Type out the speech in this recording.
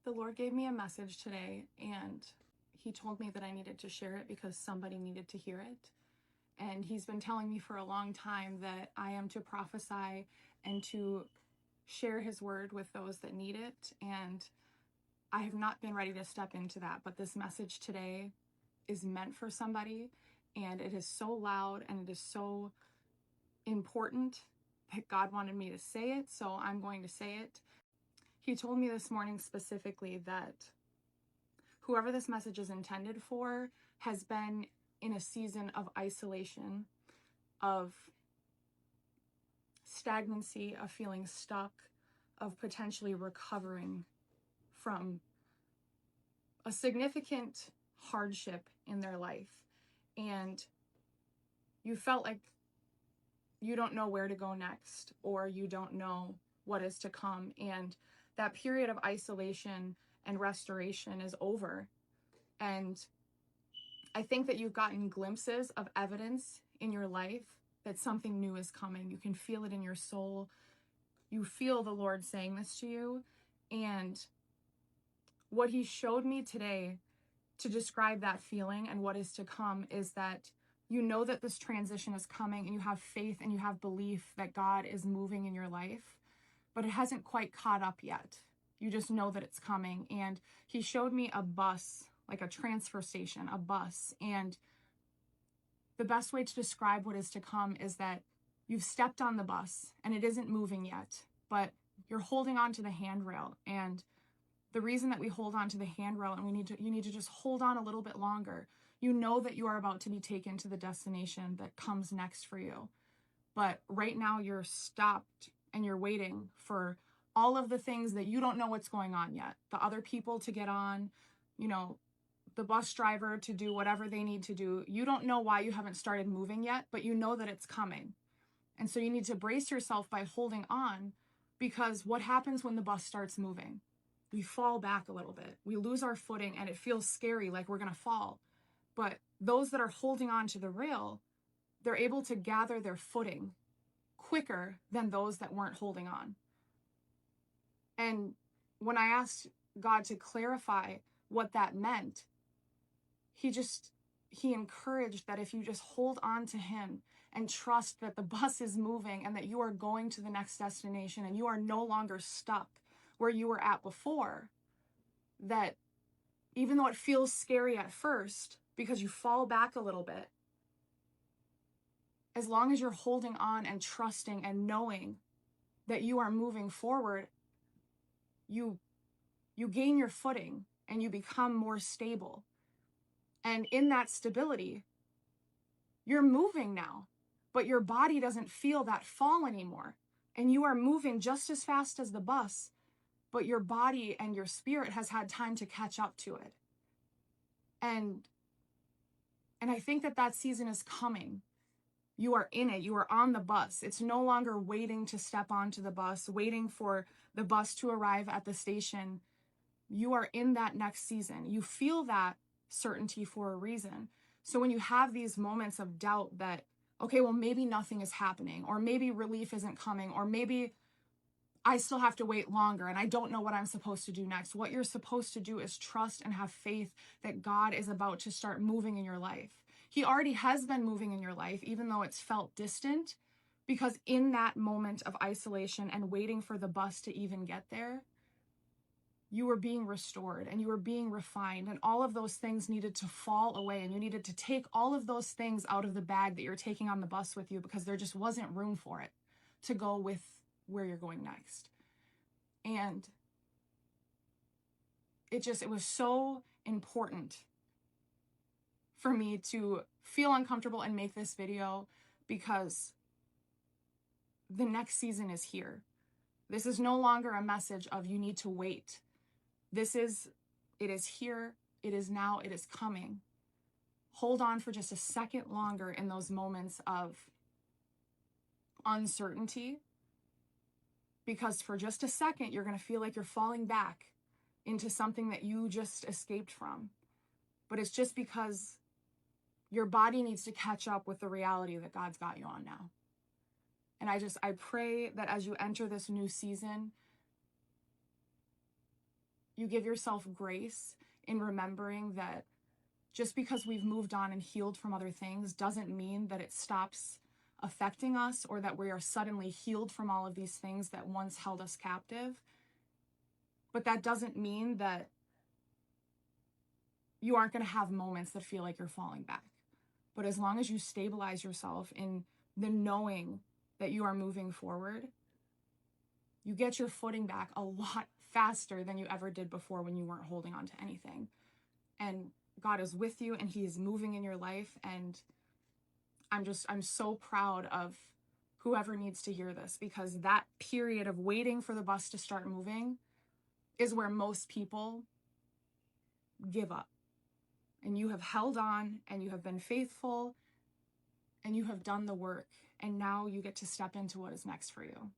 The Lord gave me a message today, and he told me that I needed to share it because somebody needed to hear it. And he's been telling me for a long time that I am to prophesy and to share his word with those that need it. And I have not been ready to step into that, but this message today is meant for somebody, and it is so loud and it is so important that God wanted me to say it, so I'm going to say it. He told me this morning specifically that whoever this message is intended for has been in a season of isolation, of stagnancy, of feeling stuck, of potentially recovering from a significant hardship in their life. And you felt like you don't know where to go next, or you don't know what is to come. And that period of isolation and restoration is over. And I think that you've gotten glimpses of evidence in your life that something new is coming. You can feel it in your soul. You feel the Lord saying this to you. And what he showed me today to describe that feeling and what is to come is that you know that this transition is coming, and you have faith and you have belief that God is moving in your life, but it hasn't quite caught up yet. You just know that it's coming. And he showed me a bus, like a transfer station, a bus. And the best way to describe what is to come is that you've stepped on the bus and it isn't moving yet, but you're holding on to the handrail. And the reason that we hold on to the handrail and you need to just hold on a little bit longer. You know that you are about to be taken to the destination that comes next for you. But right now you're stopped and you're waiting for all of the things that you don't know what's going on yet. The other people to get on, the bus driver to do whatever they need to do. You don't know why you haven't started moving yet, but you know that it's coming. And so you need to brace yourself by holding on, because what happens when the bus starts moving? We fall back a little bit. We lose our footing and it feels scary, like we're going to fall. But those that are holding on to the rail, they're able to gather their footing quicker than those that weren't holding on. And when I asked God to clarify what that meant, he encouraged that if you just hold on to him and trust that the bus is moving and that you are going to the next destination and you are no longer stuck where you were at before, that even though it feels scary at first because you fall back a little bit, as long as you're holding on and trusting and knowing that you are moving forward, you gain your footing and you become more stable. And in that stability, you're moving now, but your body doesn't feel that fall anymore. And you are moving just as fast as the bus, but your body and your spirit has had time to catch up to it. And I think that season is coming. You are in it. You are on the bus. It's no longer waiting to step onto the bus, waiting for the bus to arrive at the station. You are in that next season. You feel that certainty for a reason. So when you have these moments of doubt that, okay, well, maybe nothing is happening, or maybe relief isn't coming, or maybe I still have to wait longer and I don't know what I'm supposed to do next. What you're supposed to do is trust and have faith that God is about to start moving in your life. He already has been moving in your life, even though it's felt distant, because in that moment of isolation and waiting for the bus to even get there, you were being restored and you were being refined, and all of those things needed to fall away, and you needed to take all of those things out of the bag that you're taking on the bus with you, because there just wasn't room for it to go with where you're going next. And it was so important for me to feel uncomfortable and make this video, because the next season is here. This is no longer a message of you need to wait. It is here, it is now, it is coming. Hold on for just a second longer in those moments of uncertainty, because for just a second, you're going to feel like you're falling back into something that you just escaped from. But it's just because your body needs to catch up with the reality that God's got you on now. And I pray that as you enter this new season, you give yourself grace in remembering that just because we've moved on and healed from other things doesn't mean that it stops affecting us, or that we are suddenly healed from all of these things that once held us captive. But that doesn't mean that you aren't going to have moments that feel like you're falling back. But as long as you stabilize yourself in the knowing that you are moving forward, you get your footing back a lot faster than you ever did before when you weren't holding on to anything. And God is with you and he is moving in your life. And I'm so proud of whoever needs to hear this, because that period of waiting for the bus to start moving is where most people give up. And you have held on and you have been faithful and you have done the work. And now you get to step into what is next for you.